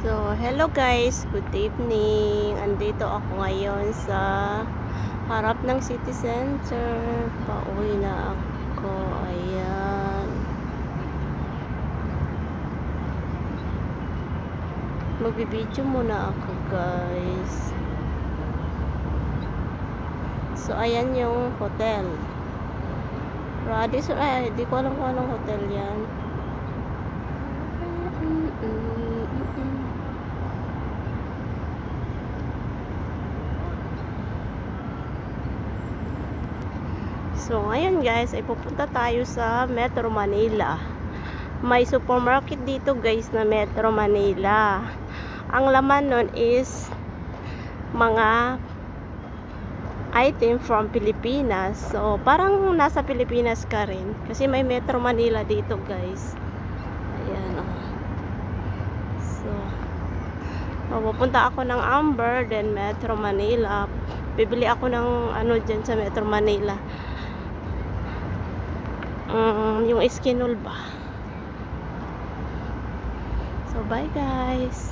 So, hello guys, good evening. Andito ako ngayon sa harap ng city center. Pauwi na ako. Ayan. Magbibideo muna ako guys. So, ayan yung hotel. Radisson, di ko alam kung anong hotel yan. So, ngayon guys, ay pupunta tayo sa Metro Manila. May supermarket dito guys na Metro Manila. Ang laman nun is mga item from Pilipinas. So, parang nasa Pilipinas ka rin. Kasi may Metro Manila dito guys. Ayan oh. So, pupunta ako ng Amber, then Metro Manila. Bibili ako ng ano dyan sa Metro Manila. Yung Eskinol ba. So bye guys.